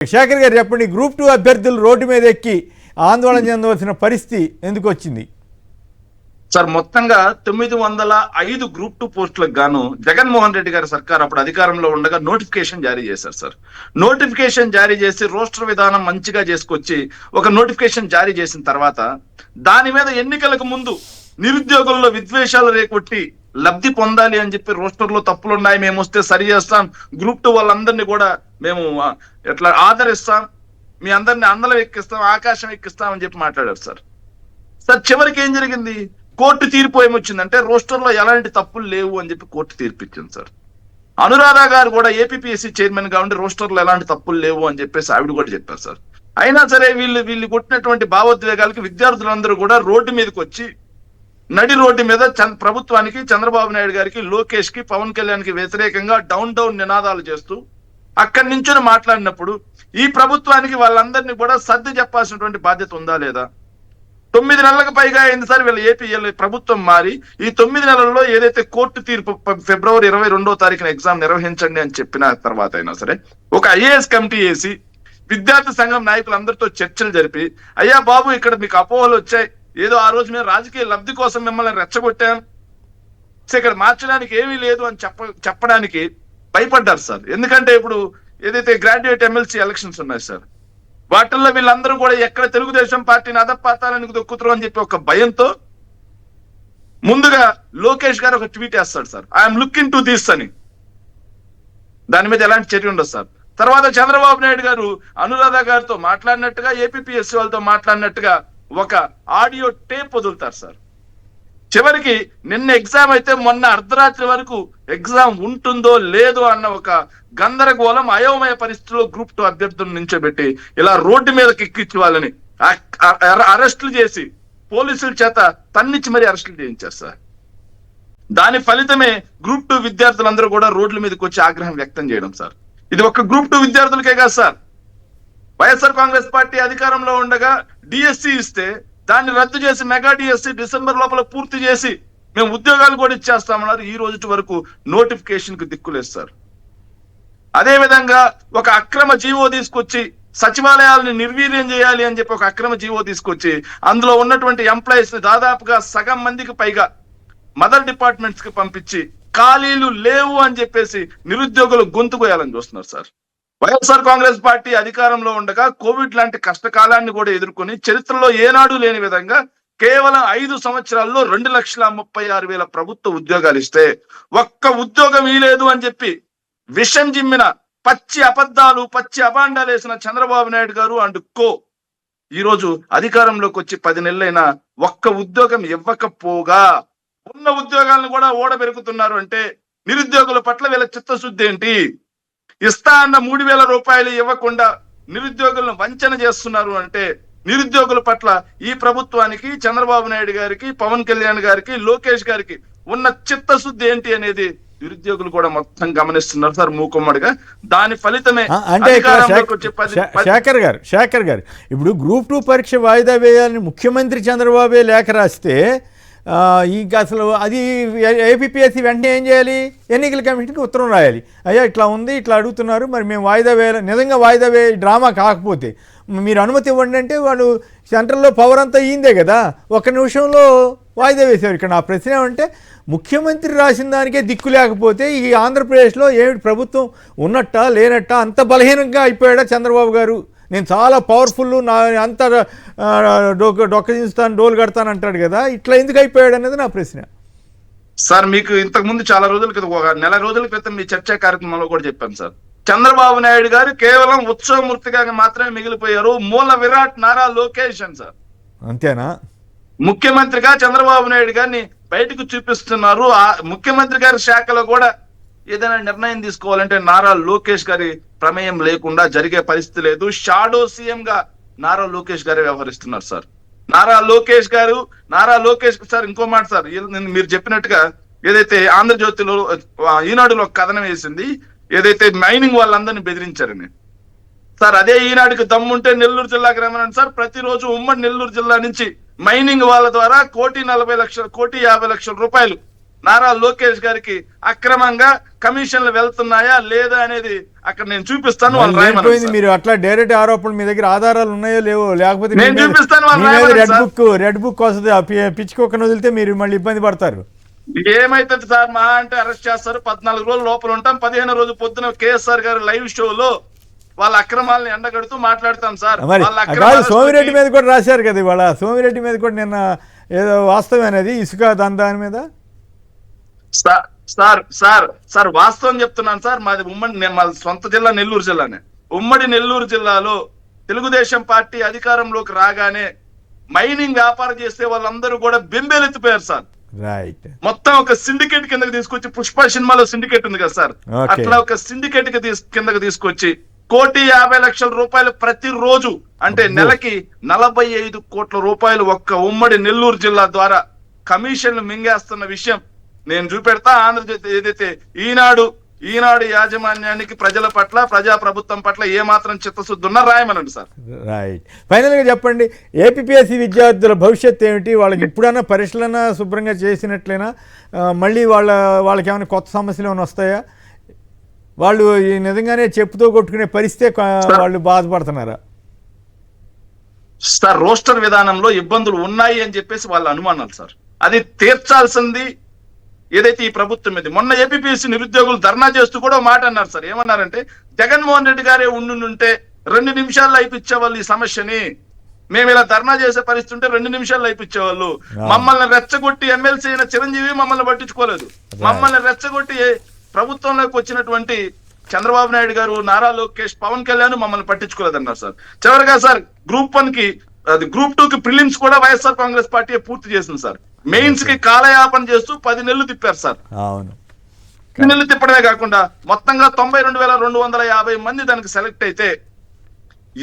శేఖర్ గారు చెప్పండి, గ్రూప్ 2 అభ్యర్థులు రోడ్డు మీద ఎక్కి ఆందోళన చెందవలసిన పరిస్థితి ఎందుకు వచ్చింది? సార్ మొత్తంగా 905 గ్రూప్ 2 పోస్టులకు గాను జగన్మోహన్ రెడ్డి గారి సర్కార్ అప్పుడు అధికారంలో ఉండగా నోటిఫికేషన్ జారీ చేశారు సార్. నోటిఫికేషన్ జారీ చేసి రోస్టర్ విధానం మంచిగా చేసుకొచ్చి ఒక నోటిఫికేషన్ జారీ చేసిన తర్వాత దాని మీద ఎన్నికలకు ముందు నిరుద్యోగుల్లో విద్వేషాలు రేకొట్టి లబ్ధి పొందాలి అని చెప్పి రోస్టర్ లో తప్పులు ఉన్నాయి, మేము వస్తే సరి చేస్తాం, గ్రూప్ 2 వాళ్ళందరినీ కూడా మేము ఎట్లా ఆదరిస్తాం, మీ అందరిని అందలం ఎక్కిస్తాం, ఆకాశం ఎక్కిస్తాం అని చెప్పి మాట్లాడారు సార్. సార్ చివరికి ఏం జరిగింది? కోర్టు తీర్పు ఏమొచ్చిందంటే రోస్టర్ లో ఎలాంటి తప్పులు లేవు అని చెప్పి కోర్టు తీర్పు ఇచ్చింది సార్. అనురాధ గారు కూడా ఏపీపీఎస్సీ చైర్మన్ గా ఉండి రోస్టర్ లో ఎలాంటి తప్పులు లేవు అని చెప్పేసి ఆవిడ కూడా చెప్పారు సార్. అయినా సరే వీళ్ళు కొట్టినటువంటి భావోద్వేగాలకి విద్యార్థులందరూ కూడా రోడ్డు మీదకి వచ్చి నడి రోడ్డు మీద ప్రభుత్వానికి, చంద్రబాబు నాయుడు గారికి, లోకేష్ కి, పవన్ కళ్యాణ్ కి వ్యతిరేకంగా డౌన్ నినాదాలు చేస్తూ అక్కడి నుంచి మాట్లాడినప్పుడు ఈ ప్రభుత్వానికి వాళ్ళందరినీ కూడా సర్ది చెప్పాల్సినటువంటి బాధ్యత ఉందా లేదా? 9 నెలలకు పైగా అయింది సార్ వీళ్ళ ఏపీ ప్రభుత్వం మారి. ఈ 9 నెలల్లో ఏదైతే కోర్టు తీర్పు ఫిబ్రవరి 22వ తారీఖున ఎగ్జామ్ నిర్వహించండి అని చెప్పిన తర్వాత అయినా సరే ఒక ఐఏఎస్ కమిటీ వేసి విద్యార్థి సంఘం నాయకులందరితో చర్చలు జరిపి, అయ్యా బాబు ఇక్కడ మీకు అపోహలు వచ్చాయి, ఏదో ఆ రోజు మేము రాజకీయ లబ్ధి కోసం మిమ్మల్ని రెచ్చగొట్టాం, ఇక్కడ మార్చడానికి ఏమీ లేదు అని చెప్పడానికి భయపడ్డారు సార్. ఎందుకంటే ఇప్పుడు ఏదైతే గ్రాడ్యుయేట్ ఎమ్మెల్సీ ఎలక్షన్స్ ఉన్నాయి సార్, వాటిల్లో వీళ్ళందరూ కూడా ఎక్కడ తెలుగుదేశం పార్టీని అదపాతాలని దొక్కుతారు అని చెప్పి ఒక భయంతో ముందుగా లోకేష్ గారు ఒక ట్వీట్ వేస్తాడు sir, I'm looking to this అని. దాని మీద ఎలాంటి చర్య ఉండదు సార్. తర్వాత చంద్రబాబు నాయుడు గారు అనురాధ గారితో మాట్లాడినట్టుగా, ఏపీపీఎస్సీ వాళ్ళతో మాట్లాడినట్టుగా ఒక ఆడియో టేప్ వదులుతారు సార్. చివరికి నిన్న ఎగ్జామ్ అయితే మొన్న అర్ధరాత్రి వరకు ఎగ్జామ్ ఉంటుందో లేదో అన్న ఒక గందరగోళం, అయోమయ పరిస్థితుల్లో గ్రూప్ 2 అభ్యర్థులను నించోబెట్టి ఇలా రోడ్డు మీదకి ఎక్కించి వాళ్ళని అరెస్టులు చేసి పోలీసుల చేత తన్నిచ్చి మరీ అరెస్టులు చేయించారు సార్. దాని ఫలితమే గ్రూప్ 2 విద్యార్థులందరూ కూడా రోడ్ల మీదకి వచ్చి ఆగ్రహం వ్యక్తం చేయడం సార్. ఇది ఒక గ్రూప్ 2 విద్యార్థులకే కాదు సార్. వైఎస్ఆర్ కాంగ్రెస్ పార్టీ అధికారంలో ఉండగా డిఎస్సి ఇస్తే దాన్ని రద్దు చేసి మెగా డిఎస్సి డిసెంబర్ లోపల పూర్తి చేసి మేము ఉద్యోగాలు కూడా ఇచ్చేస్తామన్నారు. ఈ రోజు వరకు నోటిఫికేషన్ కి దిక్కులేదు సార్. అదే విధంగా ఒక అక్రమ జీవో తీసుకొచ్చి సచివాలయాలను నిర్వీర్యం చేయాలి అని చెప్పి ఒక అక్రమ జీవో తీసుకొచ్చి అందులో ఉన్నటువంటి ఎంప్లాయీస్ ని దాదాపుగా సగం మందికి పైగా మదర్ డిపార్ట్మెంట్స్ కి పంపించి ఖాళీలు లేవు అని చెప్పేసి నిరుద్యోగులు గొంతుకోయాలని చూస్తున్నారు సార్. వైఎస్ఆర్ కాంగ్రెస్ పార్టీ అధికారంలో ఉండగా కోవిడ్ లాంటి కష్టకాలాన్ని కూడా ఎదుర్కొని చరిత్రలో ఏనాడు లేని విధంగా కేవలం 5 సంవత్సరాల్లో 2,36,000 ప్రభుత్వ ఉద్యోగాలు ఇస్తే ఒక్క ఉద్యోగం ఇలేదు అని చెప్పి విషం జిమ్మిన పచ్చి అబద్ధాలు, పచ్చి అబాండాలు వేసిన చంద్రబాబు నాయుడు గారు అండ్ కో ఈ రోజు అధికారంలోకి వచ్చి 10 నెలలైనా ఒక్క ఉద్యోగం ఇవ్వకపోగా ఉన్న ఉద్యోగాలను కూడా ఓడబెరుకుతున్నారు అంటే నిరుద్యోగుల పట్ల వీళ్ళ చిత్తశుద్ధి ఏంటి? ఇస్తా అన్న 3,000 రూపాయలు ఇవ్వకుండా నిరుద్యోగులను వంచన చేస్తున్నారు అంటే నిరుద్యోగుల పట్ల ఈ ప్రభుత్వానికి, చంద్రబాబు నాయుడు గారికి, పవన్ కళ్యాణ్ గారికి, లోకేష్ గారికి ఉన్న చిత్తశుద్ధి ఏంటి అనేది నిరుద్యోగులు కూడా మొత్తం గమనిస్తున్నారు సార్ మూకుమ్మడిగా. దాని ఫలితమే అంటే శేఖర్ గారు ఇప్పుడు గ్రూప్ 2 పరీక్ష వాయిదా వేయాలని ముఖ్యమంత్రి చంద్రబాబే లేఖ రాస్తే ఇంకా అసలు అది ఏపీపీఎస్సీ వెంటనే ఏం చేయాలి? ఎన్నికల కమిషన్కి ఉత్తరం రాయాలి, అయ్యా ఇట్లా ఉంది, ఇట్లా అడుగుతున్నారు, మరి మేము వాయిదా వేయాలి, నిజంగా వాయిదా డ్రామా కాకపోతే మీరు అనుమతి ఇవ్వండి అంటే వాళ్ళు సెంట్రల్లో పవర్ అంతా ఈందే కదా, ఒక్క నిమిషంలో వాయిదా వేశారు. ఇక్కడ నా ప్రశ్న ఏమంటే ముఖ్యమంత్రి రాసిన దానికే దిక్కు లేకపోతే ఈ ఆంధ్రప్రదేశ్లో ఏమిటి ప్రభుత్వం ఉన్నట్టా లేనట్టా? అంత బలహీనంగా అయిపోయాడా చంద్రబాబు గారు? నేను చాలా పవర్ఫుల్, నా అంత డొక్కజిస్తాను, డోలు కడతాను అంటాడు కదా, ఇట్లా ఎందుకు అయిపోయాడు అనేది నా ప్రశ్న సార్. మీకు ఇంతకు ముందు చాలా రోజుల క్రితం, ఒక నెల రోజుల క్రితం మీ చర్చా కార్యక్రమంలో కూడా చెప్పాను సార్, చంద్రబాబు నాయుడు గారు కేవలం ఉత్సవమూర్తిగా మాత్రమే మిగిలిపోయారు, మూల విరాట్ నారా లోకేష్ అని సార్. అంతేనా? ముఖ్యమంత్రిగా చంద్రబాబు నాయుడు గారిని బయటకు చూపిస్తున్నారు. ఆ ముఖ్యమంత్రి గారి శాఖలో కూడా ఏదైనా నిర్ణయం తీసుకోవాలంటే నారా లోకేష్ గారి ప్రమేయం లేకుండా జరిగే పరిస్థితి లేదు. షాడో సీఎం గా నారా లోకేష్ గారే వ్యవహరిస్తున్నారు సార్. నారా లోకేష్ సార్ ఇంకో మాట సార్, మీరు చెప్పినట్టుగా ఏదైతే ఆంధ్రజ్యోతిలో, ఈనాడులో కథనం వేసింది, ఏదైతే మైనింగ్ వాళ్ళందరినీ బెదిరించారని సార్, అదే ఈనాడుకి దమ్ముంటే నెల్లూరు జిల్లాకి రమ్మనండి సార్. ప్రతిరోజు ఉమ్మడి నెల్లూరు జిల్లా నుంచి మైనింగ్ వాళ్ళ ద్వారా 1,40,00,000 1,50,00,000 రూపాయలు నారా లోకేష్ గారికి అక్రమంగా కమిషన్లు వెళ్తున్నాయా లేదా అనేది అక్కడ నేను చూపిస్తాను, వాళ్ళు రాయమన్నారు లేకపోయింది. సార్. మీరు అట్లా డైరెక్ట్ ఆరోపణలు మీ దగ్గర ఆధారాలు ఉన్నాయో లేవో, లేకపోతే నేను చూపిస్తాను, వాళ్ళు రాయమన్నారు రెడ్ బుక్ వస్తుంది, ఆ పిచ్చుకోకని వదిలితే మీరు మళ్ళీ ఇబ్బంది పడతారు. ఏమైతుంది సార్, మా అంటే అరెస్ట్ చేస్తారు, 14 రోజులు లోపల ఉంటాం, 15వ రోజు పొద్దున కేఎస్ఆర్ గారు లైవ్ షోలో వాళ్ళ అక్రమాలను ఎండగడుతూ మాట్లాడతాం సార్. మరి వాళ్ళ కాదు, సోమిరెడ్డి మీద కూడా రాశారు కదా ఇవాళ, సోమిరెడ్డి మీద కూడా నిన్న ఏదో వాస్తవం అనేది ఇసుక దాని మీద. సార్ వాస్తవం చెప్తున్నాను సార్, మాది మా సొంత జిల్లా నెల్లూరు జిల్లానే. ఉమ్మడి నెల్లూరు జిల్లాలో తెలుగుదేశం పార్టీ అధికారంలోకి రాగానే మైనింగ్ వ్యాపారం చేస్తే వాళ్ళందరూ కూడా బెంబేలెత్తిపోయారు సార్. రైట్. మొత్తం ఒక సిండికేట్ కిందకి తీసుకొచ్చి, పుష్ప సినిమాలో సిండికేట్ ఉంది కదా సార్, అట్లా ఒక సిండికేట్ కిందకి తీసుకొచ్చి 1,50,00,000 రూపాయలు ప్రతిరోజు, అంటే నెలకి 45 కోట్ల రూపాయలు ఒక్క ఉమ్మడి నెల్లూరు జిల్లా ద్వారా కమిషన్లు మింగేస్తున్న విషయం నేను చూపెడతా. ఆంధ్రజ్యోతి ఏదైతే ఈనాడు యాజమాన్యానికి ప్రజల పట్ల, ప్రజా ప్రభుత్వం పట్ల ఏమాత్రం చిత్తశుద్ధి ఉన్నా రాయమనండి సార్. రైట్. ఫైనల్గా చెప్పండి, ఏపీఎస్సీ విద్యార్థుల భవిష్యత్తు ఏమిటి? వాళ్ళకి ఇప్పుడైనా పరీక్షలైనా శుభ్రంగా చేసినట్లయినా మళ్ళీ వాళ్ళకి ఏమైనా కొత్త సమస్యలు ఏమైనా వస్తాయా? వాళ్ళు నిజంగానే చెప్పుతో కొట్టుకునే పరిస్థితే వాళ్ళు బాధపడుతున్నారా? సార్, రోస్టర్ విధానంలో ఇబ్బందులు ఉన్నాయి అని చెప్పేసి వాళ్ళ అనుమానాలు సార్. అది తీర్చాల్సింది ఏదైతే ఈ ప్రభుత్వం ఇది. మొన్న ఏపీఎస్సీ నిరుద్యోగులు ధర్నా చేస్తూ కూడా మాట అన్నారు సార్. ఏమన్నారంటే, జగన్మోహన్ రెడ్డి గారే ఉండుంటే 2 నిమిషాల్లో అయిపించేవాళ్ళు ఈ సమస్యని, మేము ఇలా ధర్నా చేసే పరిస్థితి ఉంటే 2 నిమిషాల్లో అయిపించేవాళ్ళు. మమ్మల్ని రెచ్చగొట్టి ఎమ్మెల్సీ అయిన చిరంజీవి మమ్మల్ని పట్టించుకోలేదు. మమ్మల్ని రెచ్చగొట్టి ప్రభుత్వంలోకి వచ్చినటువంటి చంద్రబాబు నాయుడు గారు, నారా లోకేష్, పవన్ కళ్యాణ్ మమ్మల్ని పట్టించుకోలేదన్నారు సార్. చివరిగా సార్ గ్రూప్ 2 కి ప్రిలిమ్స్ కూడా వైఎస్ఆర్ కాంగ్రెస్ పార్టీ పూర్తి చేసింది సార్. మెయిన్స్ కి కాలయాపన చేస్తూ 10 నెలలు తిప్పారు సార్. అవును, 10 నెలలు తిప్పడమే కాకుండా మొత్తంగా 92,250 మంది దానికి సెలెక్ట్ అయితే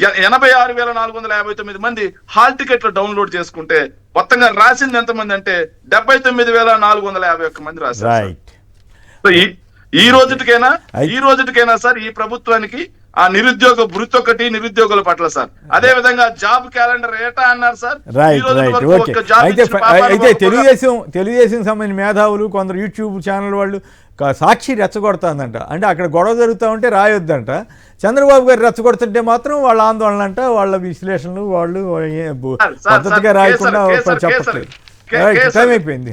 86,459 మంది హాల్ టికెట్లు డౌన్లోడ్ చేసుకుంటే మొత్తంగా రాసింది ఎంతమంది అంటే 79,451 మంది రాశారు. సో ఈ రోజుటికైనా సార్ ఈ ప్రభుత్వానికి ఆ నిరుద్యోగ వృత్తి ఒకటి నిరుద్యోగుల పట్ల సార్, అదే విధంగా జాబ్ క్యాలెండర్ ఏటా అన్నారు సార్. అయితే తెలుగుదేశం సంబంధించిన మేధావులు, కొందరు యూట్యూబ్ ఛానల్ వాళ్ళు సాక్షి రెచ్చగొడుతుందంట, అంటే అక్కడ గొడవ జరుగుతూ ఉంటే రాయొద్దంట. చంద్రబాబు గారు రెచ్చగొడుతుంటే మాత్రం వాళ్ళ ఆందోళన అంట, వాళ్ళ విశ్లేషణలు వాళ్ళు పద్ధతిగా రాయకుండా చెప్పట్లేదు. అయిపోయింది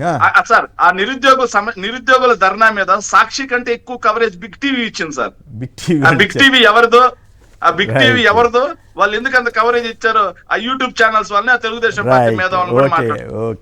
సార్. ఆ నిరుద్యోగుల ధర్నా మీద సాక్షి కంటే ఎక్కువ కవరేజ్ బిగ్ టీవీ ఇచ్చింది సార్. బిగ్ టీవీ ఎవరిదో వాళ్ళు ఎందుకు అంత కవరేజ్ ఇచ్చారో ఆ యూట్యూబ్ ఛానల్స్ వల్లనే ఆ తెలుగుదేశం పార్టీ మేధావులు కూడా మాట్లాడారు.